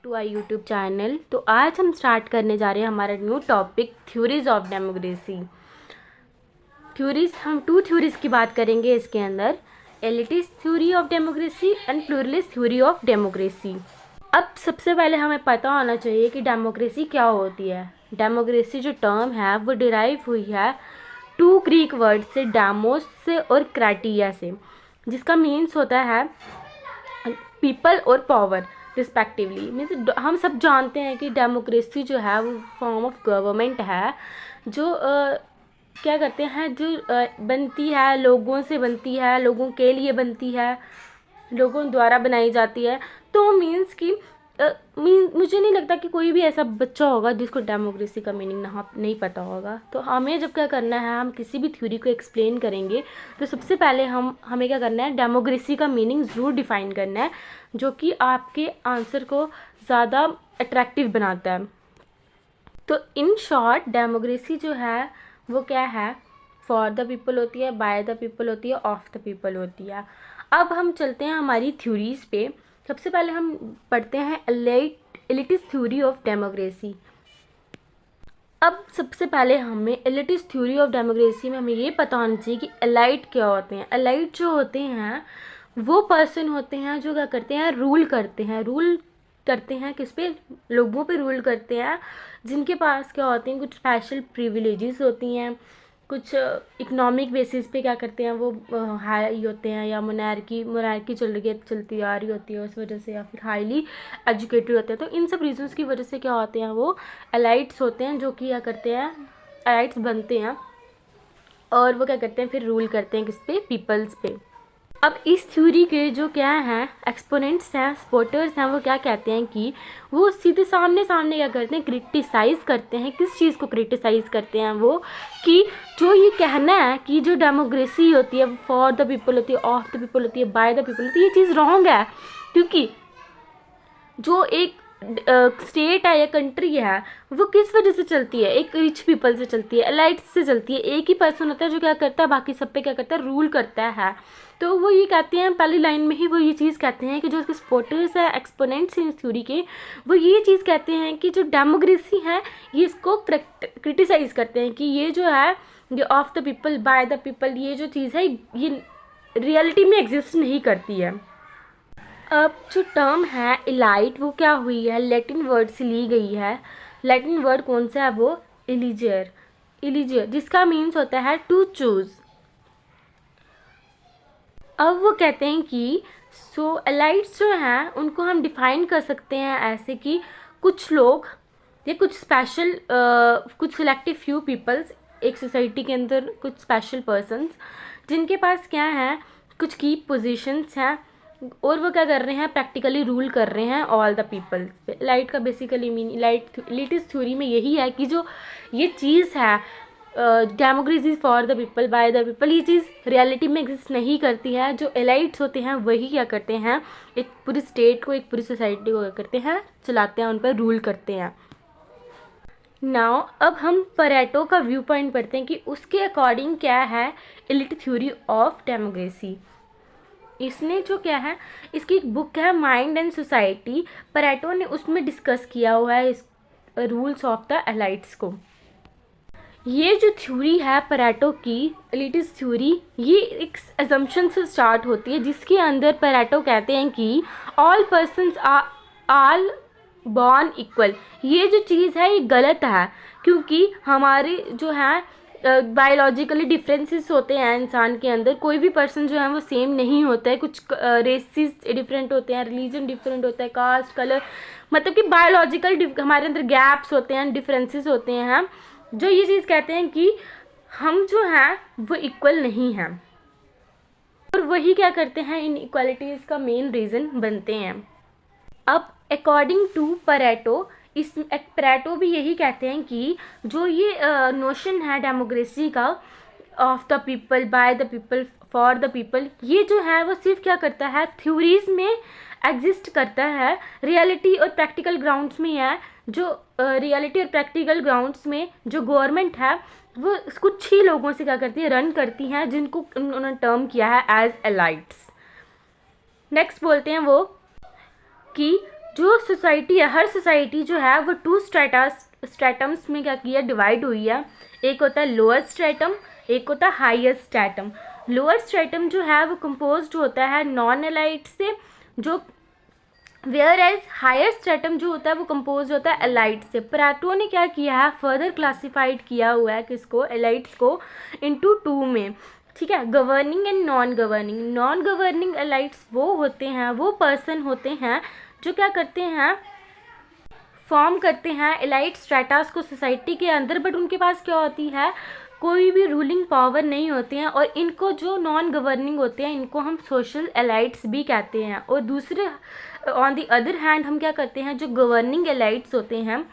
To our YouTube channel. तो आज हम स्टार्ट करने जा रहे हैं हमारा new topic theories of democracy. हम टू थ्योरीज की बात करेंगे इसके अंदर, elitist theory of democracy and pluralist theory of democracy. अब सबसे पहले हमें पता होना चाहिए कि डेमोक्रेसी क्या होती है। डेमोक्रेसी जो टर्म है वो डिराइव हुई है टू ग्रीक वर्ड से, डेमोस से और क्राटिया से, जिसका मीन्स होता है पीपल और पावर रिस्पेक्टिवली। मीन्स हम सब जानते हैं कि डेमोक्रेसी जो है वो फॉर्म ऑफ गवर्नमेंट है जो क्या करते हैं, जो बनती है लोगों से, बनती है लोगों के लिए, बनती है लोगों द्वारा बनाई जाती है। तो मीन्स कि मुझे नहीं लगता कि कोई भी ऐसा बच्चा होगा जिसको डेमोक्रेसी का मीनिंग नहीं पता होगा। तो हमें जब क्या करना है, हम किसी भी थ्योरी को एक्सप्लेन करेंगे तो सबसे पहले हमें क्या करना है, डेमोक्रेसी का मीनिंग ज़रूर डिफ़ाइन करना है, जो कि आपके आंसर को ज़्यादा अट्रैक्टिव बनाता है। तो इन शॉर्ट डेमोक्रेसी जो है वो क्या है, फॉर द पीपल होती है, बाय द पीपल होती है, ऑफ द पीपल होती है। अब हम चलते हैं हमारी थ्योरीज़ पे। सबसे पहले हम पढ़ते हैं एलिटिस्ट थ्योरी ऑफ डेमोक्रेसी। अब सबसे पहले हमें एलिटिस्ट थ्योरी ऑफ डेमोक्रेसी में हमें ये पता होना चाहिए कि एलाइट क्या होते हैं। एलाइट जो होते हैं वो पर्सन होते हैं जो क्या करते हैं, रूल करते हैं किस पे, लोगों पे रूल करते हैं, जिनके पास क्या होते हैं, कुछ स्पेशल प्रिविलेजेस होती हैं, कुछ इकोनॉमिक बेसिस पे क्या करते हैं वो हाई होते हैं, या मोनार्की चलती आ रही होती है उस वजह से, या फिर हाईली एजुकेटेड होते हैं। तो इन सब रीजंस की वजह से क्या होते हैं, वो एलाइट्स होते हैं, जो कि क्या करते हैं, एलाइट्स बनते हैं और वो क्या करते हैं, फिर रूल करते हैं किस पे, पीपल्स पे। अब इस थ्योरी के जो क्या हैं, एक्सपोनेंट्स हैं, सपोर्टर्स हैं, वो क्या कहते हैं कि वो सीधे सामने क्या करते हैं, क्रिटिसाइज़ करते हैं। किस चीज़ को क्रिटिसाइज़ करते हैं वो, कि जो ये कहना है कि जो डेमोक्रेसी होती है फॉर द पीपल होती है, ऑफ द पीपल होती है, बाय द पीपल होती है, ये चीज़ रॉन्ग है। क्योंकि जो एक स्टेट है या कंट्री है वो किस वजह से चलती है, एक रिच पीपल से चलती है, एलाइट्स से चलती है। एक ही पर्सन होता है जो क्या करता है, बाकी सब पे क्या करता है, रूल करता है। तो वो ये कहते हैं, पहली लाइन में ही वो ये चीज़ कहते हैं कि जो उसके सपोर्टर्स है, एक्सपोनेंट्स हैं इस थ्योरी के, वो ये चीज़ कहते हैं कि जो डेमोक्रेसी है ये इसको क्रिटिसाइज़ करते हैं कि ये जो है, ये of the people, by the people, ये जो चीज़ है ये रियलिटी में एग्जिस्ट नहीं करती है। अब जो टर्म है एलाइट, वो क्या हुई है, लैटिन वर्ड से ली गई है। लैटिन वर्ड कौन सा है, वो इलीजियर, जिसका मीन्स होता है टू चूज़। अब वो कहते हैं कि एलाइट्स जो हैं उनको हम डिफाइन कर सकते हैं ऐसे कि कुछ लोग या कुछ स्पेशल कुछ सिलेक्टिव फ्यू पीपल्स एक सोसाइटी के अंदर, कुछ स्पेशल पर्सन्स जिनके पास क्या है, कुछ की पोजीशंस हैं और वो क्या कर रहे हैं, प्रैक्टिकली रूल कर रहे हैं ऑल द पीपल्स पे। एलाइट का बेसिकली मीनिंग, एलिटिस्ट थ्योरी में यही है कि जो ये चीज़ है democracy for the people, by the people, ये चीज़ रियलिटी में एग्जिस्ट नहीं करती है। जो एलाइट्स होते हैं वही क्या करते हैं, एक पूरी स्टेट को, एक पूरी सोसाइटी को क्या करते हैं, चलाते हैं, उन पर रूल करते हैं। नाउ अब हम परेटो का व्यू पॉइंट पढ़ते हैं कि उसके अकॉर्डिंग क्या है एलिट थ्योरी ऑफ डेमोक्रेसी। इसने जो क्या है, इसकी एक बुक है माइंड एंड सोसाइटी, परेटो ने उसमें डिस्कस किया हुआ है इस रूल्स ऑफ द एलाइट्स को। ये जो थ्योरी है परेटो की, एलिटिस्ट थ्योरी, ये एक असम्पशन से स्टार्ट होती है जिसके अंदर परेटो कहते हैं कि all persons are born equal. ये जो चीज़ है ये गलत है, क्योंकि हमारे जो है बायोलॉजिकली डिफरेंसेस होते हैं इंसान के अंदर। कोई भी पर्सन जो है वो सेम नहीं होता है, कुछ रेसेस डिफरेंट होते हैं, रिलीजन डिफरेंट होता है, कास्ट, कलर, मतलब कि बायोलॉजिकल हमारे अंदर गैप्स होते हैं, डिफरेंसेस होते हैं, जो ये चीज़ कहते हैं कि हम जो हैं वो इक्वल नहीं हैं, और वही क्या करते हैं, इन इक्वालिटीज़ का मेन रीज़न बनते हैं। अब अकॉर्डिंग टू परेटो, परेटो भी यही कहते हैं कि जो ये नोशन है डेमोक्रेसी का, of the people, by the people, for the people, ये जो है वो सिर्फ क्या करता है, थ्योरीज में एग्जिस्ट करता है, रियलिटी और प्रैक्टिकल ग्राउंड्स में है। जो रियलिटी और प्रैक्टिकल ग्राउंड्स में जो गवर्नमेंट है वो कुछ ही लोगों से क्या करती है, रन करती हैं, जिनको उन्होंने टर्म किया है एज एलाइट्स। नेक्स्ट बोलते हैं वो कि जो सोसाइटी है, हर सोसाइटी जो है वो 2 स्ट्रेटम्स में क्या किया, डिवाइड हुई है। एक होता है लोअर स्ट्रेटम, एक होता है हायर स्ट्रेटम। लोअर स्ट्रेटम जो है वो कंपोज्ड होता है नॉन एलाइट से, जो वेयर एज हायर स्ट्रेटम जो होता है वो कंपोज होता है एलाइट से। प्लेटो ने क्या किया है, फर्दर क्लासिफाइड किया हुआ है किसको, एलाइट्स को, इनटू 2 में, ठीक है, governing and non governing. Non governing elites वो होते हैं, वो पर्सन होते हैं जो क्या करते हैं, फॉर्म करते हैं एलाइट स्ट्रेटास को सोसाइटी के अंदर, बट उनके पास क्या होती है, कोई भी रूलिंग पावर नहीं होती हैं। और इनको जो नॉन गवर्निंग होते हैं इनको हम सोशल एलाइट्स भी कहते हैं। और दूसरे ऑन दी अदर हैंड हम क्या करते हैं, जो गवर्निंग एलाइट्स होते हैं,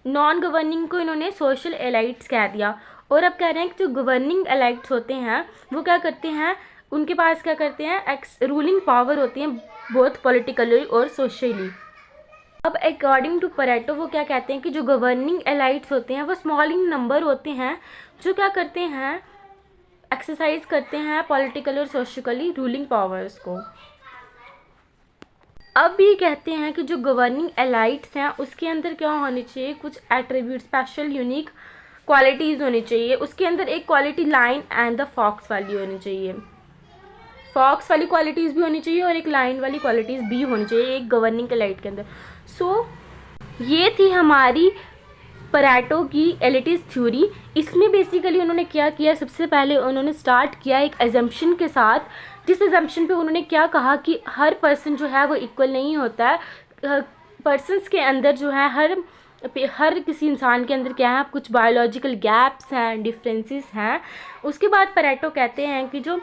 नॉन गवर्निंग को इन्होंने सोशल एलाइट्स कह दिया। और अब कह रहे हैं कि जो गवर्निंग एलाइट्स होते हैं वो क्या करते हैं, उनके पास क्या करते हैं, रूलिंग पावर होती है बोथ पॉलिटिकली और सोशली। अब अकॉर्डिंग टू परेटो वो क्या कहते हैं कि जो गवर्निंग एलाइट्स होते हैं वो स्मॉल इन नंबर होते हैं, जो क्या करते हैं, एक्सरसाइज करते हैं पॉलिटिकल और सोशली रूलिंग पावर्स को। अब ये कहते हैं कि जो गवर्निंग एलाइट्स हैं उसके अंदर क्या होनी चाहिए, कुछ एट्रीब्यूट, स्पेशल यूनिक क्वालिटीज़ होनी चाहिए। उसके अंदर एक quality lion and the fox वाली होनी चाहिए, फॉक्स वाली क्वालिटीज़ भी होनी चाहिए और एक लाइन वाली क्वालिटीज़ भी होनी चाहिए एक गवर्निंग एलाइट के अंदर। सो ये थी हमारी परेटो की एलिटिस थ्योरी। इसमें बेसिकली उन्होंने क्या किया, सबसे पहले उन्होंने स्टार्ट किया एक एजम्पशन के साथ, जिस एजम्पशन पे उन्होंने क्या कहा कि हर पर्सन जो है वो इक्वल नहीं होता है। पर्सन्स के अंदर जो है हर किसी इंसान के अंदर क्या है, कुछ बायोलॉजिकल गैप्स हैं, डिफरेंसेस हैं। उसके बाद परेटो कहते हैं कि जो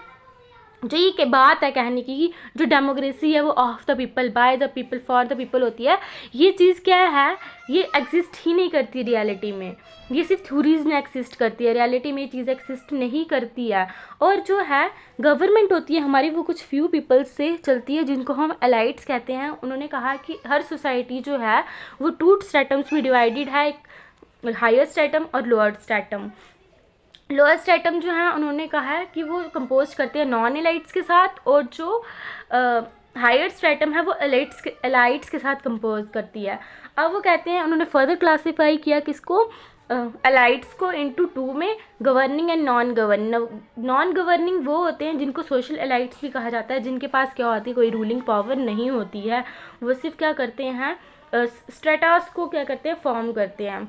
ये बात है कहने की कि जो डेमोक्रेसी है वो of the people, by the people, for the people होती है, ये चीज़ क्या है, ये एग्जिस्ट ही नहीं करती रियलिटी में। ये सिर्फ थ्योरीज में एग्जिस्ट करती है, रियलिटी में ये चीज़ एग्जिस्ट नहीं करती है। और जो है गवर्नमेंट होती है हमारी, वो कुछ फ्यू पीपल्स से चलती है जिनको हम एलाइट्स कहते हैं। उन्होंने कहा कि हर सोसाइटी जो है वो 2 स्ट्रेटम्स में डिवाइडेड है, एक हायर स्ट्रेटम और लोअर स्ट्रेटम। लोअर स्ट्रेटम जो है उन्होंने कहा है कि वो कंपोज करते हैं नॉन एलाइट्स के साथ, और जो हायर स्ट्रेटम है वो एलाइट्स के साथ कंपोज करती है। अब वो कहते हैं, उन्होंने फर्दर क्लासीफाई किया किसको, एलाइट्स को इनटू 2 में, governing and non governing. Non governing वो होते हैं जिनको सोशल एलाइट्स भी कहा जाता है, जिनके पास क्या होती है, कोई रूलिंग पावर नहीं होती है, वो सिर्फ क्या करते हैं, स्ट्रेटास को क्या करते हैं, फॉर्म करते हैं।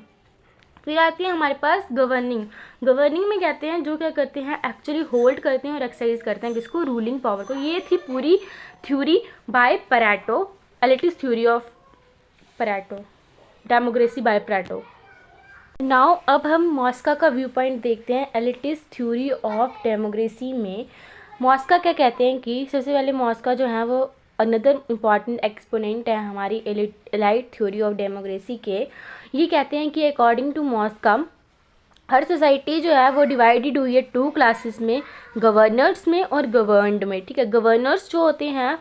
फिर आती है हमारे पास गवर्निंग। गवर्निंग में कहते हैं जो क्या करते हैं, एक्चुअली होल्ड करते हैं और एक्सरसाइज करते हैं किसको, रूलिंग पावर को। ये थी पूरी theory by Pareto, elitist theory of Pareto, democracy by Pareto. Now अब हम मॉस्का का व्यू पॉइंट देखते हैं एलिटिस थ्योरी ऑफ डेमोक्रेसी में। मॉस्का क्या कहते हैं कि सबसे पहले मॉस्का जो है वो अनदर इम्पॉर्टेंट एक्सपोनेंट है हमारी एलाइट थ्योरी ऑफ डेमोक्रेसी के। ये कहते हैं कि अकॉर्डिंग टू मॉस्का हर सोसाइटी जो है वो डिवाइडेड हुई है 2 क्लासेस में, गवर्नर्स में और गवर्नड में, ठीक है। गवर्नर्स जो होते हैं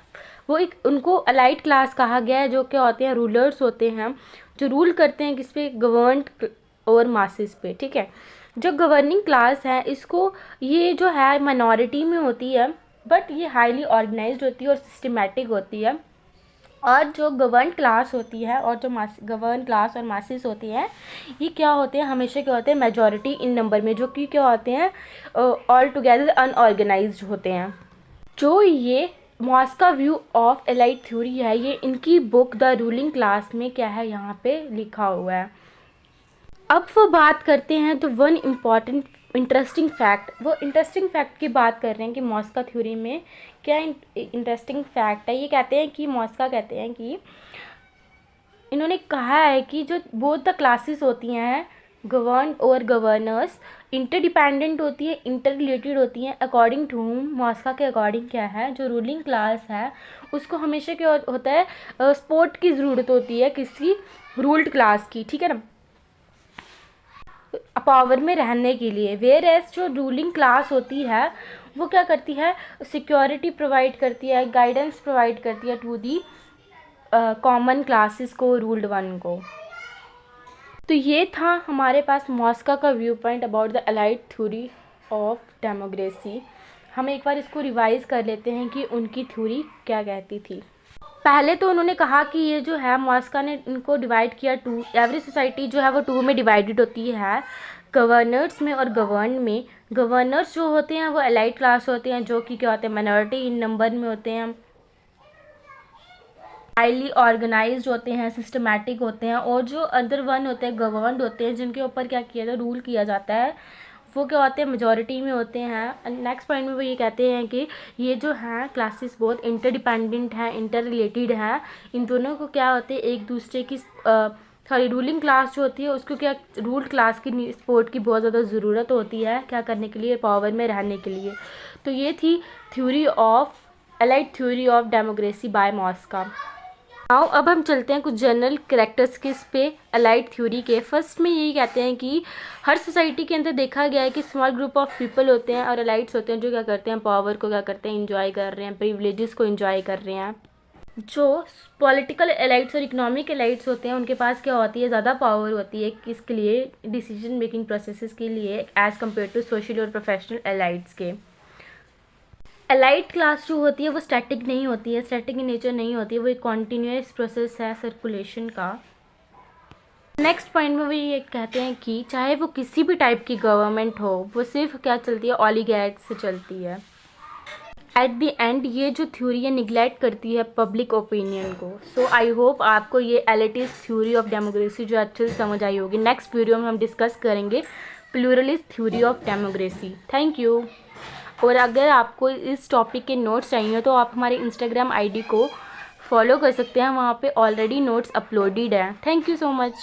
वो एक, उनको एलाइट क्लास कहा गया है, जो क्या होते हैं, रूलर्स होते हैं, जो रूल करते हैं किस पे, गवर्नड और मासेस पे, ठीक है। जो गवर्निंग क्लास है इसको, ये जो है माइनॉरिटी में होती है, बट ये हाईली ऑर्गेनाइज्ड होती है और सिस्टमेटिक होती है। और जो गवर्न क्लास होती है और जो गवर्न क्लास और मासेस होती हैं, ये क्या होते हैं, हमेशा क्या होते हैं, मेजॉरिटी इन नंबर में, जो कि क्या होते हैं, ऑल टुगेदर अनऑर्गेनाइज्ड होते हैं। जो ये मॉस्का व्यू ऑफ एलाइट थ्योरी है, ये इनकी बुक द रूलिंग क्लास में क्या है, यहाँ पे लिखा हुआ है। अब वो बात करते हैं तो वन इम्पॉर्टेंट इंटरेस्टिंग फैक्ट, वो इंटरेस्टिंग फैक्ट की बात कर रहे हैं कि मॉस्का थ्योरी में क्या इंटरेस्टिंग फैक्ट है। ये कहते हैं कि मॉस्का कहते हैं कि इन्होंने कहा है कि जो बोथ द क्लासेस होती हैं, गवर्न और गवर्नर्स, इंटरडिपेंडेंट होती है, इंटर रिलेटेड होती हैं। अकॉर्डिंग टू मॉस्का के अकॉर्डिंग क्या है, जो रूलिंग क्लास है उसको हमेशा क्या होता है, सपोर्ट की ज़रूरत होती है किसी रूल्ड क्लास की, ठीक है ना, पावर में रहने के लिए। वेयर एज जो रूलिंग क्लास होती है वो क्या करती है, सिक्योरिटी प्रोवाइड करती है, गाइडेंस प्रोवाइड करती है टू दी कॉमन क्लासेस को, रूल्ड वन को। तो ये था हमारे पास मॉस्का का viewpoint about the elite theory of democracy. हम एक बार इसको रिवाइज कर लेते हैं कि उनकी थ्योरी क्या कहती थी। पहले तो उन्होंने कहा कि ये जो है मॉस्का ने इनको डिवाइड किया टू, एवरी सोसाइटी जो है वो टू में डिवाइडेड होती है, गवर्नर्स में और गवर्न में। गवर्नर्स जो होते हैं वो एलाइट क्लास होते हैं, जो कि क्या होते हैं, माइनॉरिटी इन नंबर में होते हैं, हाईली ऑर्गेनाइज्ड होते हैं, सिस्टमैटिक होते हैं। और जो अदर वन होते हैं, गवर्नड होते हैं, जिनके ऊपर क्या किया जाता है, रूल किया जाता है, वो क्या होते हैं, मेजॉरिटी में होते हैं। नेक्स्ट पॉइंट में वो ये कहते हैं कि ये जो हैं क्लासेस बहुत इंटरडिपेंडेंट हैं, इंटर रिलेटेड हैं। इन दोनों को क्या होते हैं, एक दूसरे की सॉरी रूलिंग क्लास जो होती है उसको क्या, रूल क्लास की सपोर्ट की बहुत ज़्यादा ज़रूरत होती है, क्या करने के लिए, पावर में रहने के लिए। तो ये थी theory of elite theory of democracy by Mosca. आओ अब हम चलते हैं कुछ जनरल कैरेक्टरिस्टिक्स पे एलाइड थ्योरी के। फर्स्ट में यही कहते हैं कि हर सोसाइटी के अंदर देखा गया है कि स्मॉल ग्रुप ऑफ पीपल होते हैं और एलाइट्स होते हैं, जो क्या करते हैं, पावर को क्या करते हैं, इंजॉय कर रहे हैं, प्रिविलेजेस को इंजॉय कर रहे हैं। जो पॉलिटिकल एलाइट्स और इकोनॉमिक एलाइट्स होते हैं उनके पास क्या होती है, ज़्यादा पावर होती है किसके लिए, डिसीजन मेकिंग प्रोसेसेस के लिए, एज़ कम्पेयर टू सोशल और प्रोफेशनल एलाइट्स के। एलाइट क्लास जो होती है वो स्टैटिक नहीं होती है, स्टैटिक इन नेचर नहीं होती है, वो एक कॉन्टीन्यूस प्रोसेस है सर्कुलेशन का। नेक्स्ट पॉइंट में वो ये कहते हैं कि चाहे वो किसी भी टाइप की गवर्नमेंट हो, वो सिर्फ क्या चलती है, ओलिगार्क से चलती है। एट द एंड ये जो थ्योरी है निगलेक्ट करती है पब्लिक ओपिनियन को। सो आई होप आपको ये एलिटिस्ट थ्योरी ऑफ डेमोक्रेसी जो अच्छे से समझ आई होगी। नेक्स्ट वीडियो में हम डिस्कस करेंगे pluralist theory of democracy. Thank you. और अगर आपको इस टॉपिक के नोट्स चाहिए तो आप हमारे इंस्टाग्राम आईडी को फॉलो कर सकते हैं, वहाँ पे ऑलरेडी नोट्स अपलोडेड हैं। Thank you so much.